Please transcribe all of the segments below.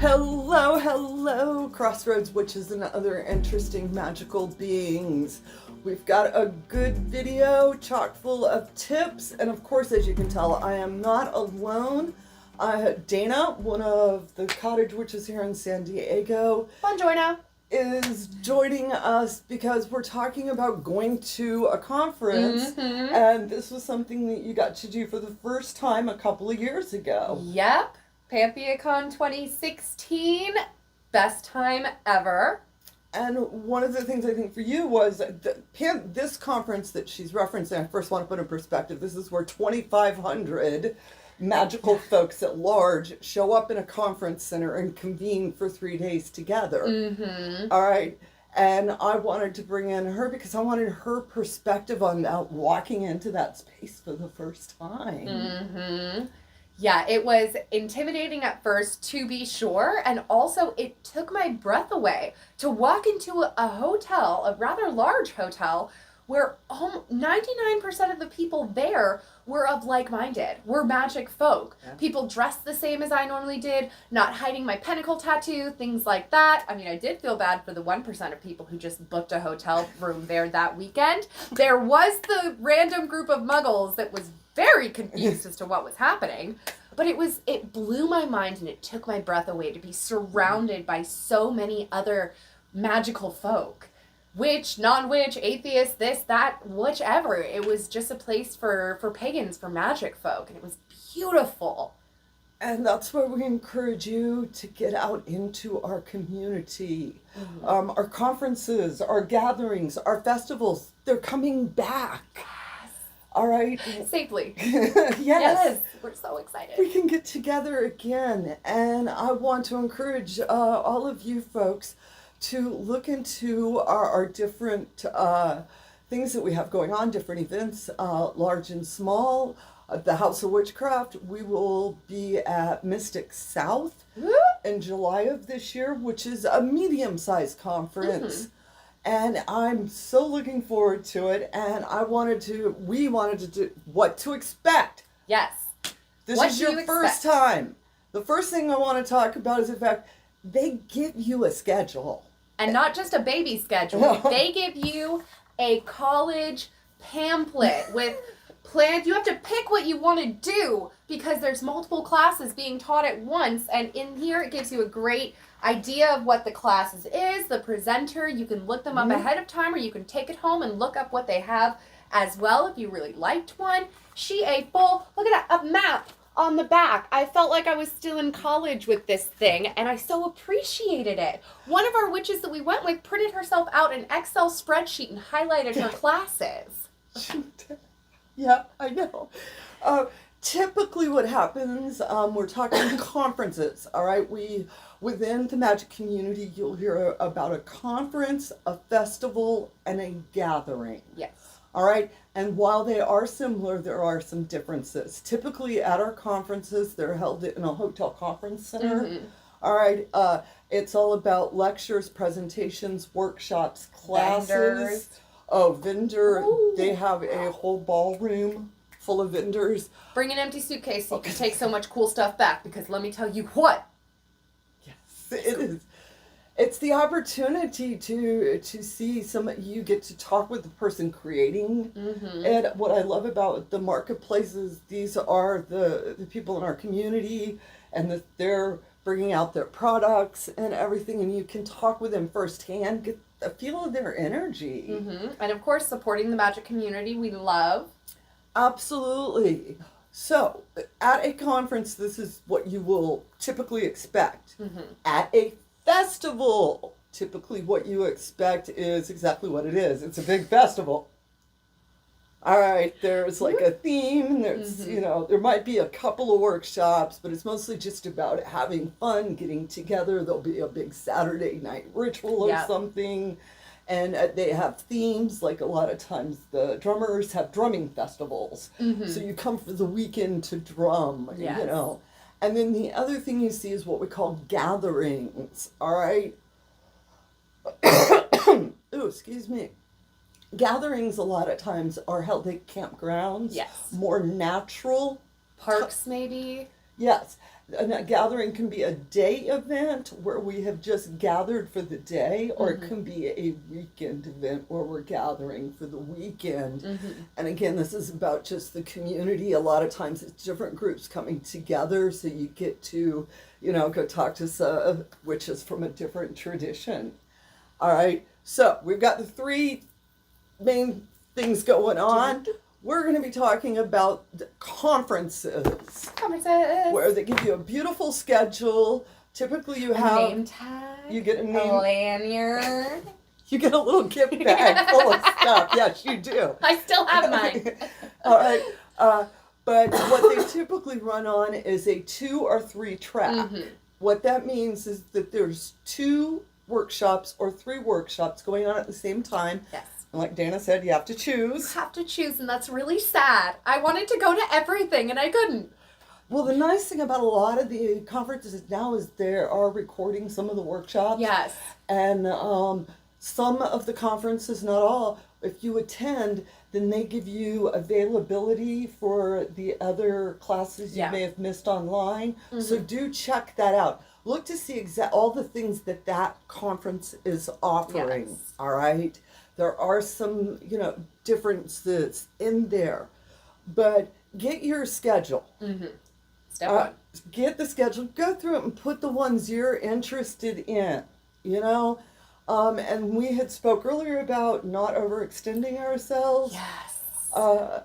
Hello, hello, Crossroads Witches and other interesting magical beings. We've got a good video chock full of tips, and of course, as you can tell, I am not alone. Daena, one of the cottage witches here in San Diego, Buongiorno, is joining us because we're talking about going to a conference, and this was something that you got to do for the first time a couple of years ago. Yep. PantheaCon 2016, best time ever. And one of the things I think for you was this conference that she's referencing, I first want to put in perspective, this is where 2,500 magical folks at large show up in a conference center and convene for 3 days together. All right. And I wanted to bring in her because I wanted her perspective on walking into that space for the first time. Yeah, it was intimidating at first, to be sure, and also it took my breath away to walk into a hotel, a rather large hotel, where 99% of the people there were of like-minded. We're magic folk. Yeah. People dressed the same as I normally did, not hiding my pentacle tattoo, things like that. I mean, I did feel bad for the 1% of people who just booked a hotel room there that weekend. There was the random group of muggles that was very confused as to what was happening. But it blew my mind and it took my breath away to be surrounded by so many other magical folk. Witch, non-witch, atheist, this, that, whichever. It was just a place for pagans, for magic folk, and it was beautiful. And that's why we encourage you to get out into our community. Our conferences, our gatherings, our festivals, they're coming back. All right. Safely. Yes. We're so excited. We can get together again. And I want to encourage all of you folks to look into our different things that we have going on, different events, large and small. The House of Witchcraft, we will be at Mystic South in July of this year, which is a medium-sized conference. And I'm so looking forward to it. And we wanted to do what to expect. Yes. This is your first time. The first thing I want to talk about is the fact they give you a schedule. And not just a baby schedule. They give you a college pamphlet with plans. You have to pick what you want to do because there's multiple classes being taught at once. And in here, it gives you a great idea of what the classes is, the presenter. You can look them up ahead of time, or you can take it home and look up what they have as well if you really liked one. Look at that, a map on the back. I felt like I was still in college with this thing, and I so appreciated it. One of our witches that we went with printed herself out an Excel spreadsheet and highlighted her classes. Yeah, I know. Typically what happens, we're talking conferences, all right? Within the magic community, you'll hear about a conference, a festival, and a gathering. Yes. All right? And while they are similar, there are some differences. Typically at our conferences, they're held in a hotel conference center. All right? It's all about lectures, presentations, workshops, classes. Vendor. Ooh. They have a whole ballroom full of vendors. Bring an empty suitcase so you can take so much cool stuff back, because let me tell you what. Yes, it is. It's the opportunity to see you get to talk with the person creating. And what I love about the marketplaces, these are the people in our community, and they're bringing out their products and everything, and you can talk with them firsthand, get a feel of their energy. And of course, supporting the magic community we love. Absolutely. So, at a conference, this is what you will typically expect. At a festival, typically what you expect is exactly what it is. It's a big festival. All right, there's like a theme, there's, there might be a couple of workshops, but it's mostly just about having fun, getting together. There'll be a big Saturday night ritual or something. And they have themes, like a lot of times the drummers have drumming festivals. So you come for the weekend to drum, And then the other thing you see is what we call gatherings, all right? Ooh, excuse me. Gatherings a lot of times are held at campgrounds. Yes. More natural. Parks, maybe. Yes. And a gathering can be a day event where we have just gathered for the day, or it can be a weekend event where we're gathering for the weekend. And again, this is about just the community. A lot of times it's different groups coming together, so you get to, go talk to some witches from a different tradition. All right. So we've got the three main things going on. We're going to be talking about conferences. Where they give you a beautiful schedule. Typically you have a name tag. You get a name. A lanyard. You get a little gift bag full of stuff. Yes, you do. I still have mine. All right. But what they typically run on is a 2 or 3 track. What that means is that there's 2 workshops or 3 workshops going on at the same time. Yes. And like Daena said, you have to choose. You have to choose, and that's really sad. I wanted to go to everything, and I couldn't. Well, the nice thing about a lot of the conferences now is they are recording some of the workshops. Yes. And some of the conferences, not all, if you attend, then they give you availability for the other classes you may have missed online. So do check that out. Look to see all the things that conference is offering. Yes. All right. There are some, differences in there, but get your schedule. Step one. Get the schedule, go through it and put the ones you're interested in, and we had spoke earlier about not overextending ourselves. Yes.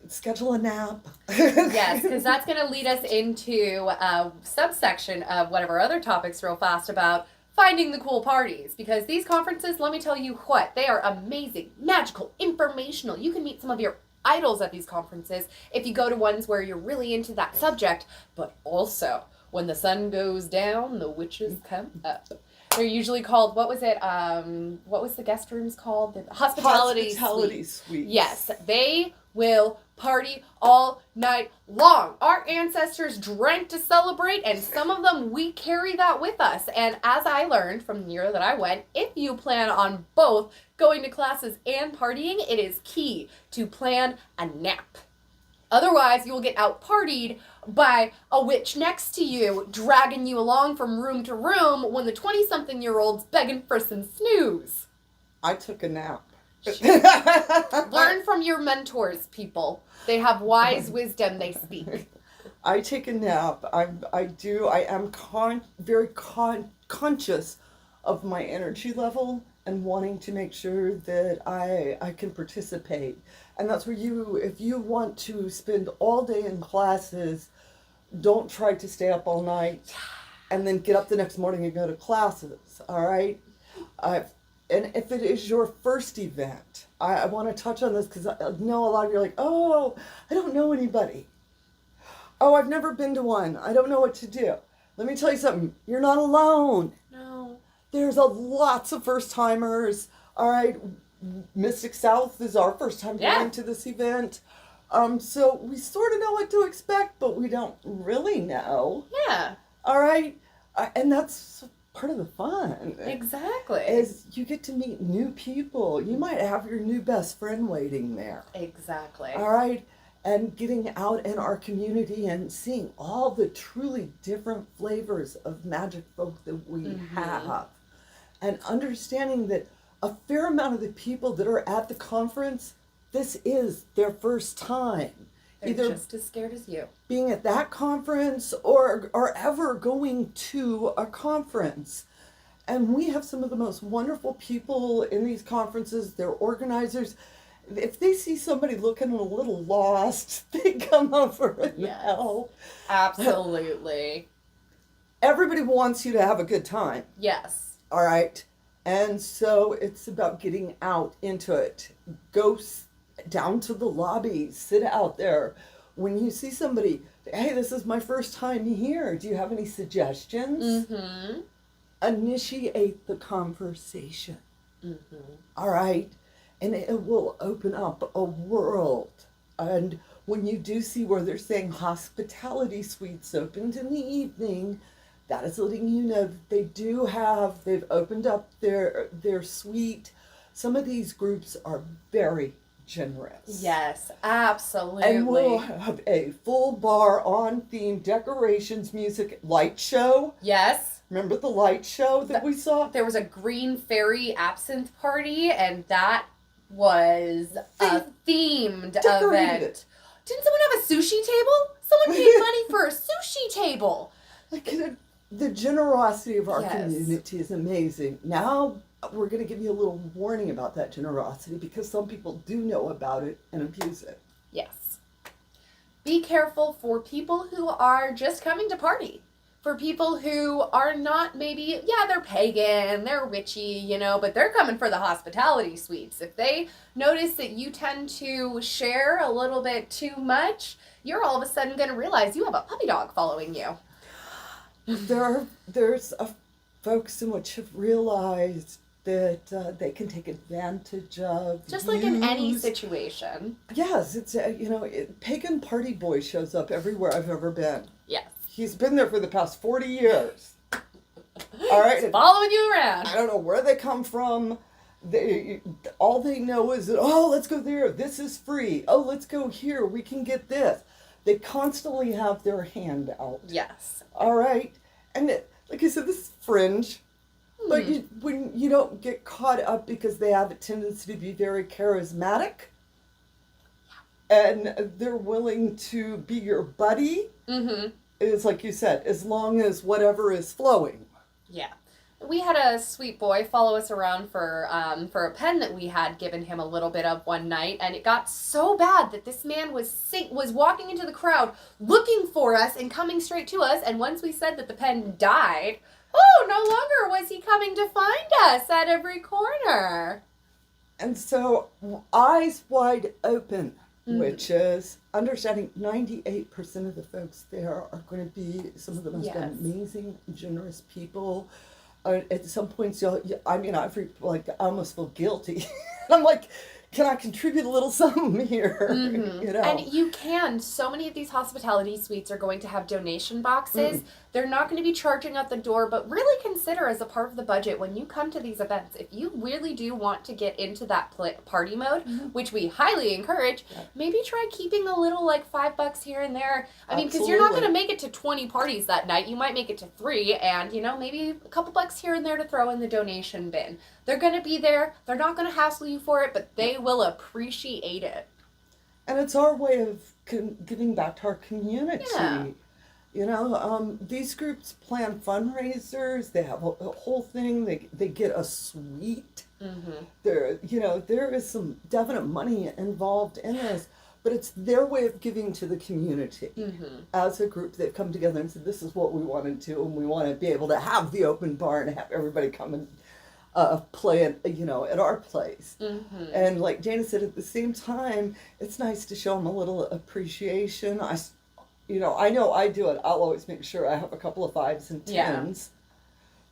Schedule a nap. Yes, because that's going to lead us into a subsection of one of our other topics real fast about finding the cool parties, because these conferences, let me tell you what, they are amazing, magical, informational. You can meet some of your idols at these conferences if you go to ones where you're really into that subject, but also when the sun goes down, the witches come up. They're usually called, what was the guest rooms called? The hospitality suite. Yes, they will party all night long. Our ancestors drank to celebrate, and some of them, we carry that with us. And as I learned from the year that I went, if you plan on both going to classes and partying, it is key to plan a nap. Otherwise, you will get out-partied by a witch next to you, dragging you along from room to room when the 20-something-year-old's begging for some snooze. I took a nap. Learn from your mentors, people. They have wise wisdom they speak. I take a nap. I am very conscious of my energy level and wanting to make sure that I can participate. And that's where if you want to spend all day in classes, don't try to stay up all night and then get up the next morning and go to classes, all right? And if it is your first event, I want to touch on this because I know a lot of you are like, oh, I don't know anybody. Oh, I've never been to one. I don't know what to do. Let me tell you something. You're not alone. No. There's lots of first-timers. All right. Mystic South is our first time going to this event. So we sort of know what to expect, but we don't really know. Yeah. All right. And that's part of the fun. Exactly. Is you get to meet new people. You might have your new best friend waiting there. Exactly. All right. And getting out in our community and seeing all the truly different flavors of magic folk that we have. And understanding that a fair amount of the people that are at the conference, this is their first time. They're Either just as scared as you. Being at that conference or ever going to a conference. And we have some of the most wonderful people in these conferences. They're organizers. If they see somebody looking a little lost, they come over and help. Absolutely. Everybody wants you to have a good time. Yes. All right. And so it's about getting out into it. Go down to the lobby, sit out there. When you see somebody, hey, this is my first time here. Do you have any suggestions? Initiate the conversation. All right. And it will open up a world. And when you do see where they're saying hospitality suites opened in the evening, that is letting you know that they've opened up their suite. Some of these groups are very, generous. Yes, absolutely. And we'll have a full bar on theme, decorations, music, light show. Yes. Remember the light show that we saw? There was a green fairy absinthe party, and that was a themed event. Didn't someone have a sushi table? Someone paid money for a sushi table. Like, the generosity of our community is amazing. Now, we're going to give you a little warning about that generosity because some people do know about it and abuse it. Yes. Be careful for people who are just coming to party. For people who are not maybe, they're pagan, they're witchy, but they're coming for the hospitality suites. If they notice that you tend to share a little bit too much, you're all of a sudden going to realize you have a puppy dog following you. There's folks in which have realized that they can take advantage of. Just like in any situation. Yes, it's, Pagan Party Boy shows up everywhere I've ever been. Yes. He's been there for the past 40 years. All right. He's following you around. I don't know where they come from. All they know is that, let's go there. This is free. Oh, let's go here. We can get this. They constantly have their hand out. Yes. All right. And like I said, this is fringe. But when you don't get caught up because they have a tendency to be very charismatic and they're willing to be your buddy, it's like you said, as long as whatever is flowing. Yeah. We had a sweet boy follow us around for a pen that we had given him a little bit of one night, and it got so bad that this man was walking into the crowd looking for us and coming straight to us, and once we said that the pen died, no longer was he coming to find us at every corner. And so, eyes wide open, which is understanding 98% of the folks there are going to be some of the most amazing, generous people. At some points, I almost feel guilty. I'm like, can I contribute a little something here? And you can. So many of these hospitality suites are going to have donation boxes. They're not going to be charging at the door, but really consider as a part of the budget when you come to these events, if you really do want to get into that party mode, which we highly encourage, maybe try keeping a little like $5 here and there. I mean, because you're not going to make it to 20 parties that night. You might make it to 3 and, maybe a couple bucks here and there to throw in the donation bin. They're going to be there. They're not going to hassle you for it, but they will appreciate it. And it's our way of giving back to our community. Yeah. These groups plan fundraisers. They have a whole thing. They get a suite. There is some definite money involved in this, but it's their way of giving to the community. As a group, they've come together and said, this is what we want to do, and we want to be able to have the open bar and have everybody come and play at our place. And like Daena said, at the same time, it's nice to show them a little appreciation. I know I do it. I'll always make sure I have a couple of 5s and 10s.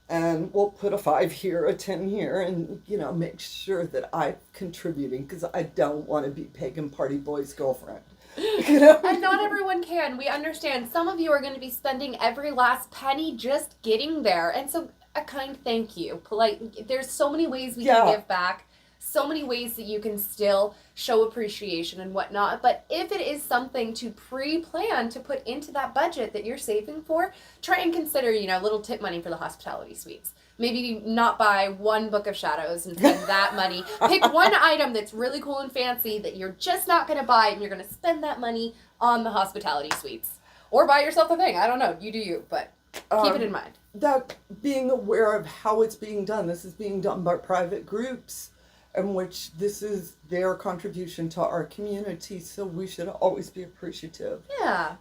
And we'll put a 5 here, a 10 here, and, make sure that I'm contributing because I don't want to be Pagan Party Boy's girlfriend. And not everyone can. We understand. Some of you are going to be spending every last penny just getting there. And so a kind thank you. Polite. There's so many ways we can give back. So many ways that you can still show appreciation and whatnot. But if it is something to pre-plan to put into that budget that you're saving for, try and consider, little tip money for the hospitality suites. Maybe not buy 1 book of shadows and spend that money. Pick one item that's really cool and fancy that you're just not going to buy, and you're going to spend that money on the hospitality suites. Or buy yourself a thing. I don't know. You do you, but keep it in mind. That being aware of how it's being done. This is being done by private groups, in which this is their contribution to our community, so we should always be appreciative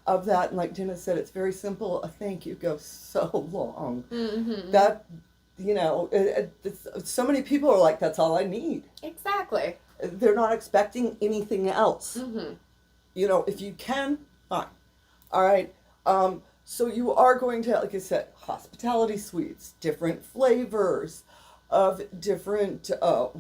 of that. And like Daena said, it's very simple. A thank you goes so long. That, so many people are like, that's all I need. Exactly. They're not expecting anything else. If you can, fine. All right. So you are going to, like I said, hospitality suites, different flavors of different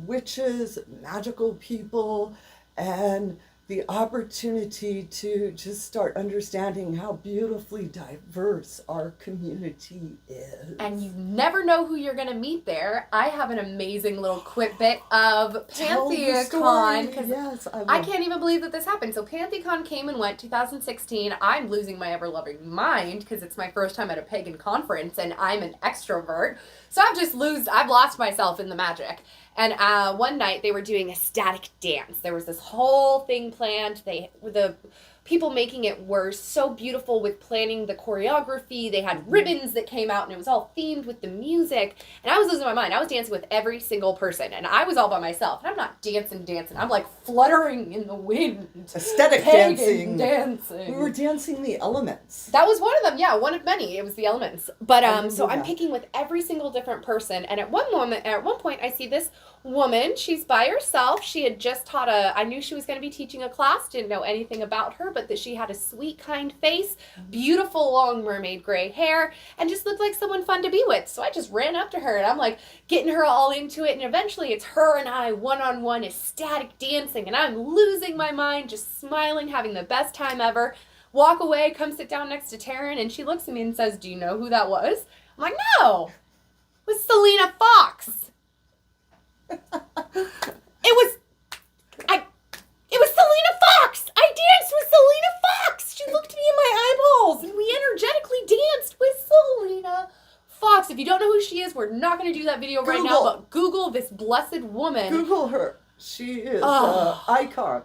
witches, magical people, and the opportunity to just start understanding how beautifully diverse our community is. And you never know who you're going to meet there. I have an amazing little quick bit of PantheaCon, because yes, I can't even believe that this happened. So PantheaCon came and went 2016. I'm losing my ever-loving mind because it's my first time at a pagan conference and I'm an extrovert. So I've lost myself in the magic. And one night they were doing a static dance. There was this whole thing planned. The people making it were so beautiful with planning the choreography. They had ribbons that came out and it was all themed with the music. And I was losing my mind. I was dancing with every single person and I was all by myself. And I'm not dancing. I'm like fluttering in the wind. Aesthetic dancing. We were dancing the elements. That was one of them. Yeah, one of many. It was the elements. But so I'm picking with every single different person. And at one point I see this woman. She's by herself. She had just taught I knew she was going to be teaching a class, didn't know anything about her, but that she had a sweet, kind face, beautiful long mermaid gray hair, and just looked like someone fun to be with. So I just ran up to her and I'm like getting her all into it. And eventually it's her and I one-on-one ecstatic dancing and I'm losing my mind, just smiling, having the best time ever. Walk away, come sit down next to Taren, and she looks at me and says, "Do you know who that was?" I'm like, "No, it was Selena Fox." It was Selena Fox! I danced with Selena Fox! She looked me in my eyeballs and we energetically danced with Selena Fox. If you don't know who she is, we're not going to do that video right now, but Google this blessed woman. Google her. She is an icon.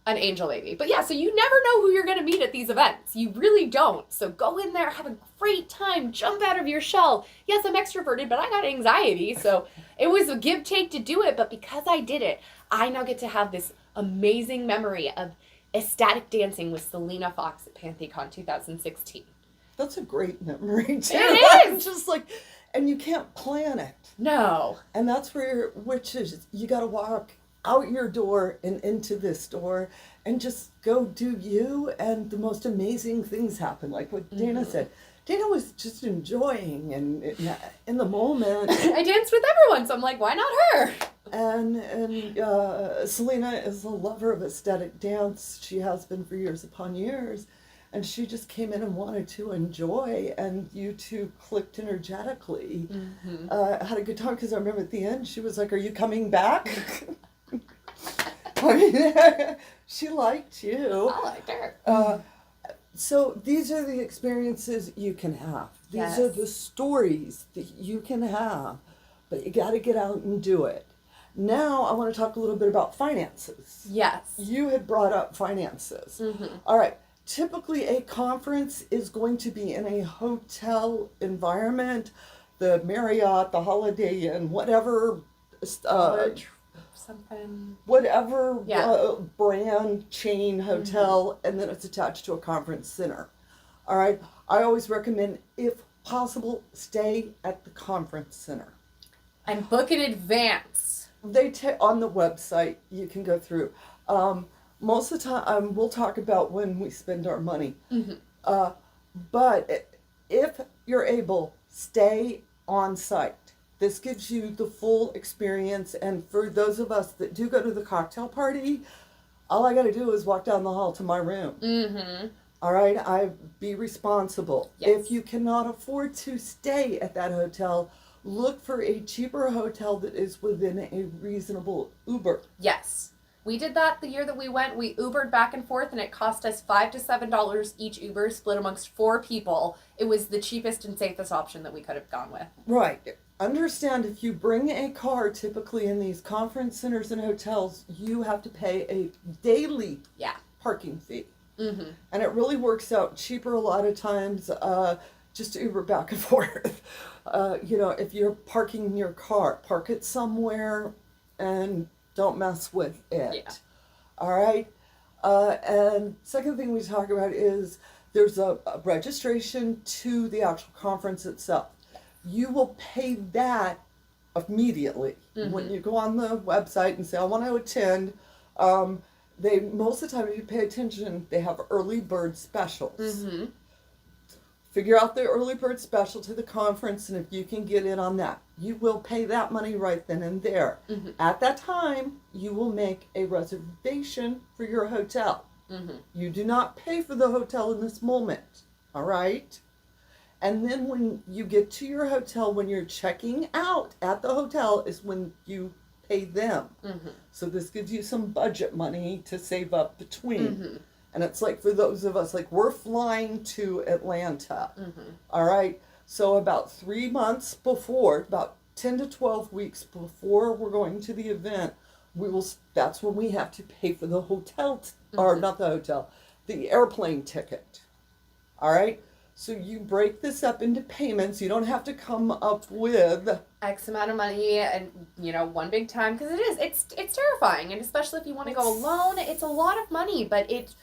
An angel baby. But yeah, so you never know who you're going to meet at these events. You really don't. So go in there, have a great time, jump out of your shell. Yes, I'm extroverted, but I got anxiety, so it was a give-take to do it. But because I did it, I now get to have this amazing memory of ecstatic dancing with Selena Fox at PantheaCon 2016. That's a great memory, too. It is! Just like, and you can't plan it. No. And that's where witches, you got to walk out your door and into this door and just go do you, and the most amazing things happen. Like what Daena said. Daena was just enjoying and in the moment. I danced with everyone, so I'm like, why not her? And Selena is a lover of aesthetic dance. She has been for years upon years. And she just came in and wanted to enjoy, and you two clicked energetically. Had a good time, because I remember at the end, she was like, "Are you coming back?" I mean, she liked you. I liked her. So these are the experiences you can have. These are the stories that you can have, but you got to get out and do it. Now I want to talk a little bit about finances. Yes. You had brought up finances. All right. Typically a conference is going to be in a hotel environment, the Marriott, the Holiday Inn, whatever, something. Whatever brand, chain, hotel, and then it's attached to a conference center. All right. I always recommend, if possible, stay at the conference center. And book in advance. On the website, you can go through. Most of the time, we'll talk about when we spend our money. But if you're able, stay on site. This gives you the full experience. And for those of us that do go to the cocktail party, all I got to do is walk down the hall to my room. All right? Be responsible. Yes. If you cannot afford to stay at that hotel, look for a cheaper hotel that is within a reasonable Uber. Yes. We did that the year that we went. We Ubered back and forth, and it cost us $5 to $7 each Uber, split amongst 4 people. It was the cheapest and safest option that we could have gone with. Right. Understand, if you bring a car, typically in these conference centers and hotels, you have to pay a daily parking fee. And it really works out cheaper a lot of times just to Uber back and forth. If you're parking your car, park it somewhere and don't mess with it. All right? And second thing we talk about is there's a registration to the actual conference itself. You will pay that immediately. When you go on the website and say, I want to attend, most of the time, if you pay attention, they have early bird specials. Figure out the early bird special to the conference, and if you can get in on that, you will pay that money right then and there. Mm-hmm. At that time, you will make a reservation for your hotel. Mm-hmm. You do not pay for the hotel in this moment, all right? And then when you get to your hotel, when you're checking out at the hotel is when you pay them. Mm-hmm. So this gives you some budget money to save up between. Mm-hmm. And it's like for those of us, like we're flying to Atlanta, Mm-hmm. all right? So about 3 months before, about 10 to 12 weeks before we're going to the event, that's when we have to pay for the hotel, or not the hotel, the airplane ticket, all right? So you break this up into payments. You don't have to come up with X amount of money and, one big time, because it's terrifying, and especially if you want to go alone, it's a lot of money, but if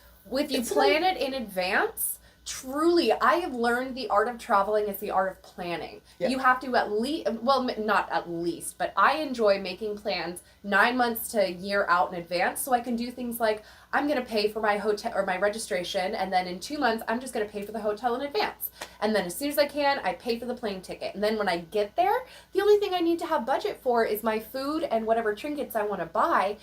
you plan it in advance, truly, I have learned the art of traveling is the art of planning. Yeah. You have to at least, well, not at least, but I enjoy making plans 9 months to a year out in advance, so I can do things like, I'm going to pay for my hotel or my registration, and then in 2 months, I'm just going to pay for the hotel in advance. And then as soon as I can, I pay for the plane ticket. And then when I get there, the only thing I need to have budget for is my food and whatever trinkets I want to buy.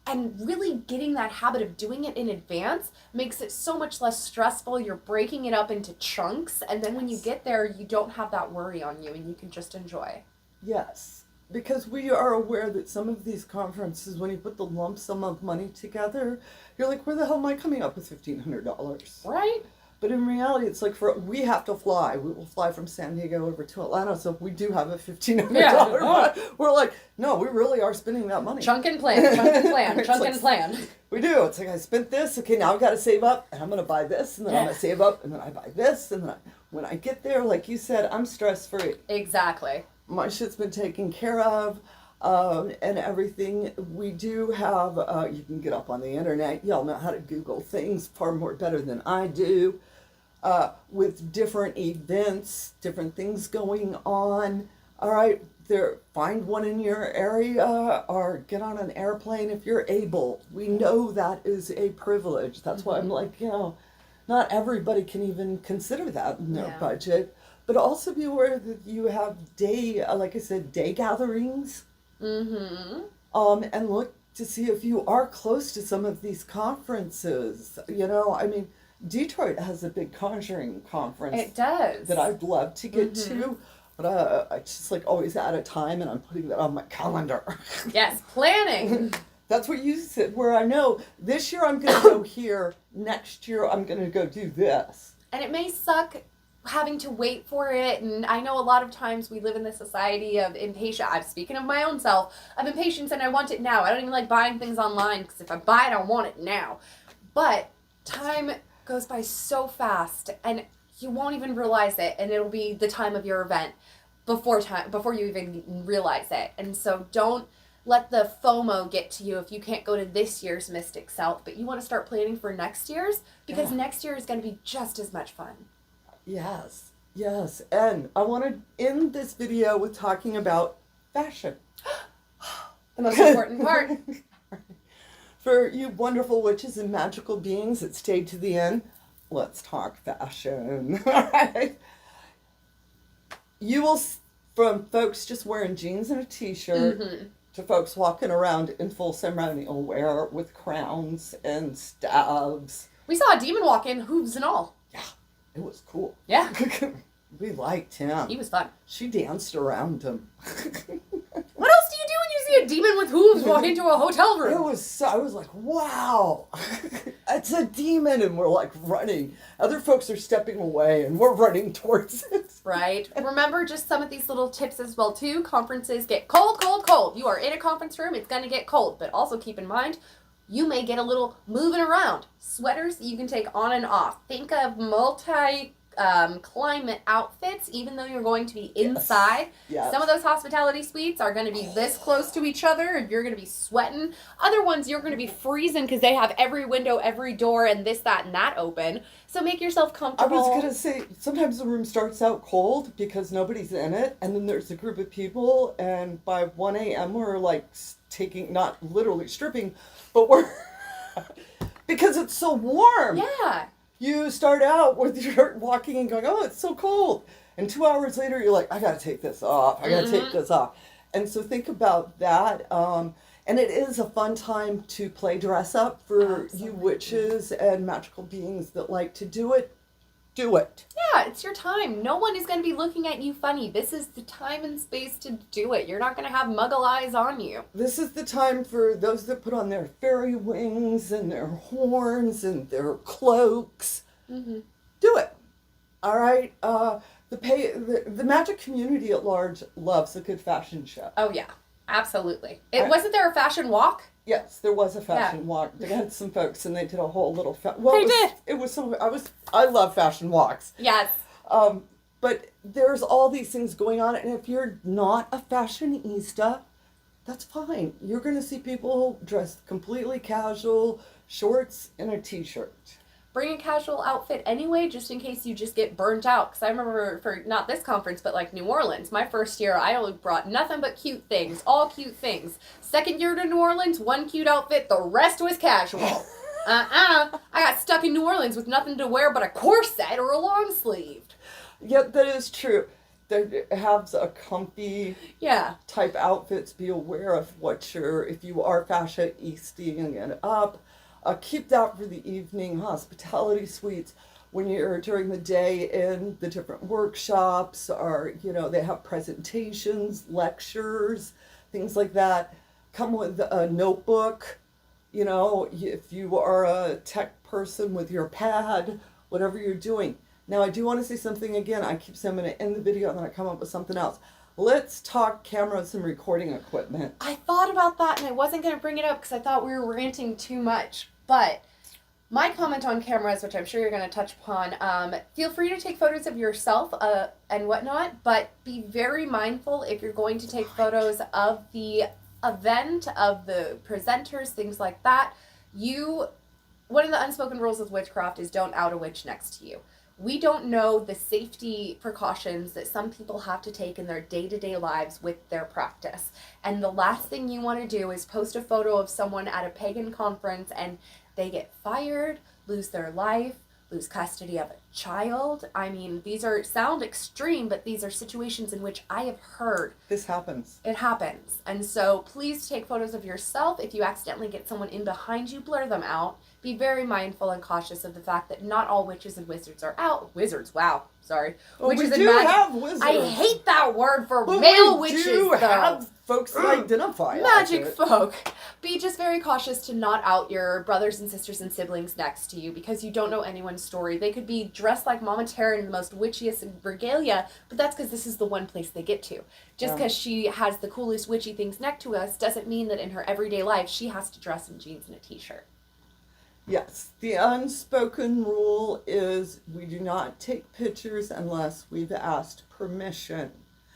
And really getting that habit of doing it in advance makes it so much less stressful. You're breaking it up into chunks, and then when you get there, you don't have that worry on you, and you can just enjoy. Yes, because we are aware that some of these conferences, when you put the lump sum of money together, you're like, where the hell am I coming up with $1,500? Right. But in reality, it's like we have to fly. We will fly from San Diego over to Atlanta, so if we do have a $1,500, we're like, no, we really are spending that money. Chunk and plan, plan. We do. It's like, I spent this, okay, now I've got to save up, and I'm going to buy this, and then I'm going to save up, and then I buy this, and then when I get there, like you said, I'm stress-free. Exactly. My shit's been taken care of. And everything. We do have, you can get up on the internet, y'all know how to Google things far more better than I do, with different events, different things going on. All right, find one in your area or get on an airplane if you're able. We know that is a privilege. That's why I'm like, not everybody can even consider that in their budget. But also be aware that you have like I said, day gatherings. Mm-hmm. And look to see if you are close to some of these conferences. I mean, Detroit has a big conjuring conference. It does. That I'd love to get to, but I just like always out of time, and I'm putting that on my calendar. Yes, planning. That's what you said, where I know this year I'm going to go here, next year I'm going to go do this. And it may suck having to wait for it, and I know a lot of times we live in this society of impatience. I'm speaking of my own self, of impatience, and I want it now. I don't even like buying things online, because if I buy it, I want it now. But time goes by so fast, and you won't even realize it, and it'll be the time of your event before you even realize it. And so don't let the FOMO get to you if you can't go to this year's Mystic South, but you want to start planning for next year's, because next year is going to be just as much fun. Yes, and I want to end this video with talking about fashion. The most important part. For you wonderful witches and magical beings that stayed to the end, let's talk fashion. All right. You will, from folks just wearing jeans and a t-shirt, to folks walking around in full ceremonial wear with crowns and staves. We saw a demon walk in, hooves and all. Yeah. It was cool. Yeah. We liked him. He was fun. She danced around him. What else do you do when you see a demon with hooves walk into a hotel room? I was like, wow, it's a demon, and we're like running. Other folks are stepping away, and we're running towards it. Right. Remember just some of these little tips as well, too. Conferences get cold, cold, cold. You are in a conference room, it's going to get cold. But also keep in mind, you may get a little moving around. Sweaters you can take on and off. Think of climate outfits, even though you're going to be inside. Yes. Some of those hospitality suites are going to be this close to each other, and you're going to be sweating. Other ones, you're going to be freezing because they have every window, every door, and this, that, and that open. So make yourself comfortable. I was going to say, sometimes the room starts out cold because nobody's in it, and then there's a group of people, and by 1 a.m. we're like not literally stripping, but we're, because it's so warm. Yeah. You start out with your walking and going, oh, it's so cold. And 2 hours later, you're like, I got to take this off. I got to take this off. And so think about that. And it is a fun time to play dress up for Absolutely. you witches and magical beings that like to do it. Do it. Yeah, it's your time. No one is going to be looking at you funny. This is the time and space to do it. You're not going to have muggle eyes on you. This is the time for those that put on their fairy wings and their horns and their cloaks. Mm-hmm. Do it. All right. The magic community at large loves a good fashion show. Oh, yeah. Absolutely. Wasn't there a fashion walk? Yes, there was a fashion walk. They had some folks, and they did a whole little. It was so. I love fashion walks. Yes. But there's all these things going on, and if you're not a fashionista, that's fine. You're going to see people dressed completely casual, shorts and a t-shirt. Bring a casual outfit anyway, just in case you just get burnt out. Because I remember for not this conference, but like New Orleans, my first year, I only brought nothing but cute things, all cute things. Second year to New Orleans, one cute outfit, the rest was casual. I got stuck in New Orleans with nothing to wear but a corset or a long sleeved. Yeah, that is true. That have a comfy type outfits. Be aware of if you are fashionisting it up. Keep that for the evening hospitality suites when you're during the day in the different workshops, or they have presentations, lectures, things like that. Come with a notebook. If you are a tech person, with your pad, whatever you're doing. Now, I do want to say something again. I keep saying I'm going to end the video and then I come up with something else. Let's talk cameras and recording equipment. I thought about that and I wasn't going to bring it up because I thought we were ranting too much. But my comment on cameras, which I'm sure you're going to touch upon, feel free to take photos of yourself and whatnot, but be very mindful if you're going to take photos of the event, of the presenters, things like that. One of the unspoken rules of witchcraft is don't out a witch next to you. We don't know the safety precautions that some people have to take in their day-to-day lives with their practice. And the last thing you want to do is post a photo of someone at a pagan conference and they get fired, lose their life, lose custody of a child. I mean, these sound extreme, but these are situations in which I have heard. This happens. It happens. And so please take photos of yourself. If you accidentally get someone in behind you, blur them out. Be very mindful and cautious of the fact that not all witches and wizards are out. Wizards, wow. Sorry. Well, witches we do have wizards. I hate that word for male witches, we do though. have folks that identify Magic as it. folk. Be just very cautious to not out your brothers and sisters and siblings next to you because you don't know anyone's story. They could be dressed like Mama Taren in the most witchiest regalia, but that's because this is the one place they get to. Just because she has the coolest witchy things next to us doesn't mean that in her everyday life she has to dress in jeans and a t-shirt. Yes, the unspoken rule is we do not take pictures unless we've asked permission.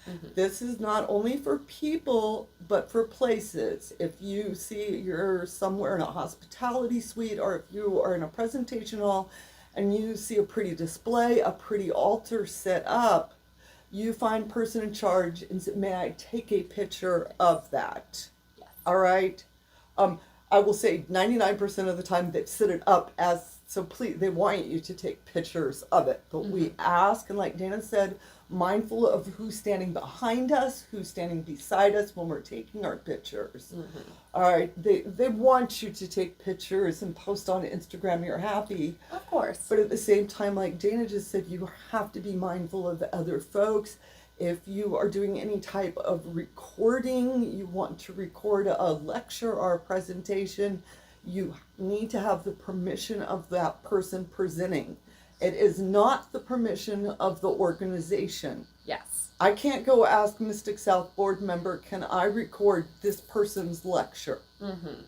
Mm-hmm. This is not only for people, but for places. If you see you're somewhere in a hospitality suite, or if you are in a presentation hall and you see a pretty display, a pretty altar set up, you find person in charge and say, may I take a picture of that? Yes. All right? I will say 99% of the time they set it up so please, they want you to take pictures of it. But we ask, and like Daena said, mindful of who's standing behind us, who's standing beside us when we're taking our pictures. Mm-hmm. All right, they want you to take pictures and post on Instagram, you're happy. Of course. But at the same time, like Daena just said, you have to be mindful of the other folks. If you are doing any type of recording, you want to record a lecture or a presentation, you need to have the permission of that person presenting. It is not the permission of the organization. Yes. I can't go ask Mystic South board member, can I record this person's lecture? Mm-hmm.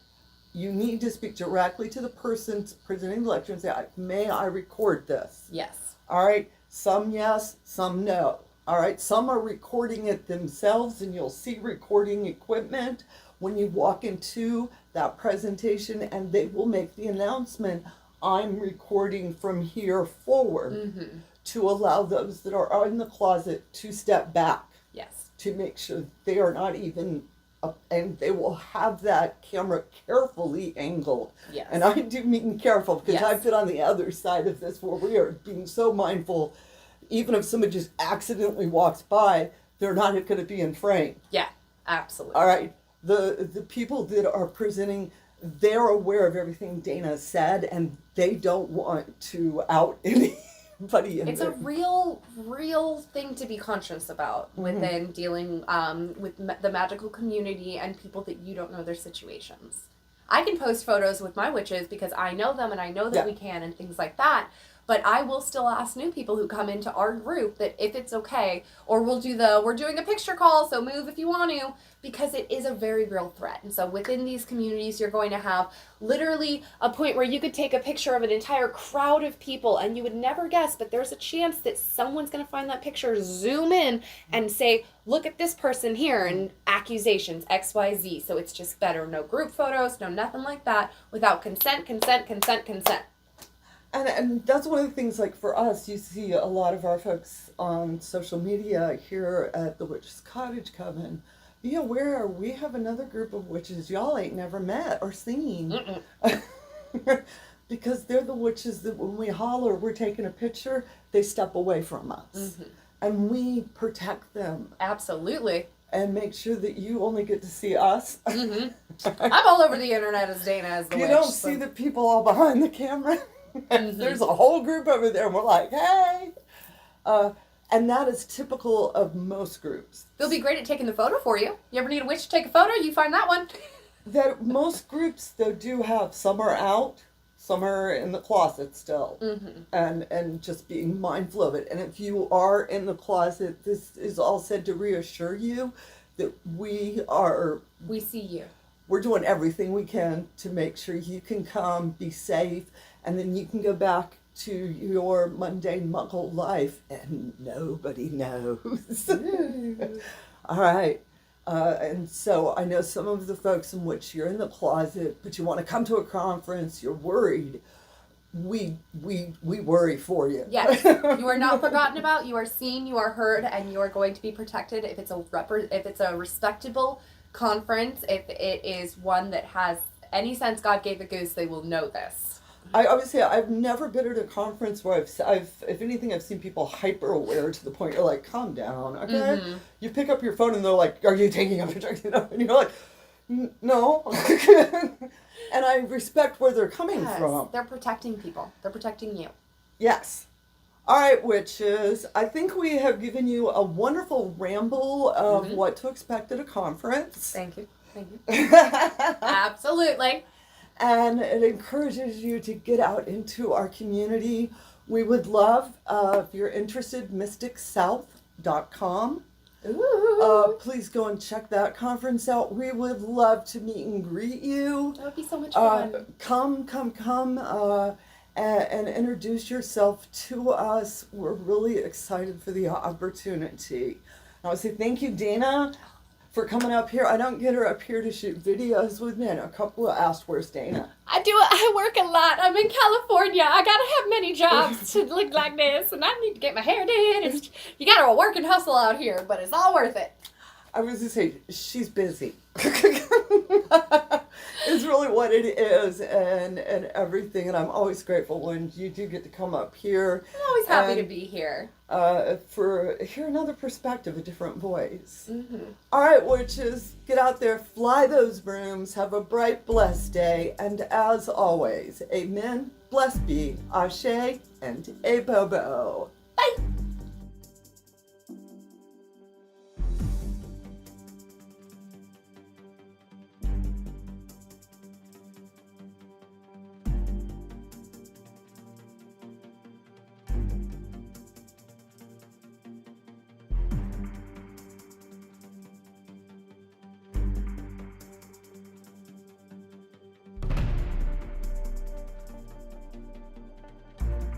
You need to speak directly to the person presenting the lecture and say, may I record this? Yes. All right. Some yes, some no. All right, some are recording it themselves, and you'll see recording equipment when you walk into that presentation, and they will make the announcement, I'm recording from here forward, to allow those that are in the closet to step back. Yes. To make sure they are not even and they will have that camera carefully angled. Yes. And I do mean careful, because Yes. I've been on the other side of this where we are being so mindful, even if somebody just accidentally walks by, they're not going to be in frame. Yeah, absolutely. All right. The people that are presenting, they're aware of everything Daena said, and they don't want to out anybody in It's there. a real thing to be conscious about within dealing with the magical community and people that you don't know their situations. I can post photos with my witches because I know them and I know that we can and things like that. But I will still ask new people who come into our group that if it's okay, or we're doing a picture call, so move if you want to, because it is a very real threat. And so within these communities, you're going to have literally a point where you could take a picture of an entire crowd of people and you would never guess, but there's a chance that someone's going to find that picture, zoom in and say, look at this person here, and accusations, XYZ. So it's just better. No group photos, no nothing like that, without consent. And that's one of the things, like for us, you see a lot of our folks on social media here at the Witch's Cottage Coven. Be aware, we have another group of witches y'all ain't never met or seen. Because they're the witches that when we holler, we're taking a picture, they step away from us. And we protect them. Absolutely. And make sure that you only get to see us. I'm all over the internet as Daena as the You witch. don't see the people all behind the camera. There's a whole group over there, and we're like, hey. And that is typical of most groups. They'll be great at taking the photo for you. You ever need a witch to take a photo? You find that one. That most groups, though, do have some are out, some are in the closet still, and just being mindful of it. And if you are in the closet, this is all said to reassure you that we see you. We're doing everything we can to make sure you can come, be safe, and then you can go back to your mundane muggle life and nobody knows. All right. And so I know some of the folks in which you're in the closet, but you want to come to a conference, you're worried. We worry for you. Yes, you are not forgotten about. You are seen, you are heard, and you are going to be protected. If it's a respectable conference, if it is one that has any sense God gave the goose, they will know this. I obviously I've never been at a conference where I've if anything I've seen people hyper aware to the point you're like, calm down, okay? You pick up your phone and they're like, are you taking a picture? You know, and you're like, no. And I respect where they're coming from. They're protecting people. They're protecting you. Yes. All right, witches. I think we have given you a wonderful ramble of what to expect at a conference. Thank you. Absolutely. And it encourages you to get out into our community. We would love, if you're interested, mysticsouth.com. Please go and check that conference out. We would love to meet and greet you. That would be so much fun. Come, and introduce yourself to us. We're really excited for the opportunity. I want to say thank you, Daena, for coming up here. I don't get her up here to shoot videos with me. And a couple asked, where's Daena? I work a lot. I'm in California. I gotta have many jobs to look like this, and I need to get my hair did. You gotta work and hustle out here, but it's all worth it. I was going to say, she's busy. Is really what it is, and everything. And I'm always grateful when you do get to come up here. I'm always happy to be here. For hear another perspective, a different voice. All right, witches, get out there, fly those brooms, have a bright, blessed day, and as always, amen, blessed be, ashe, and a bobo.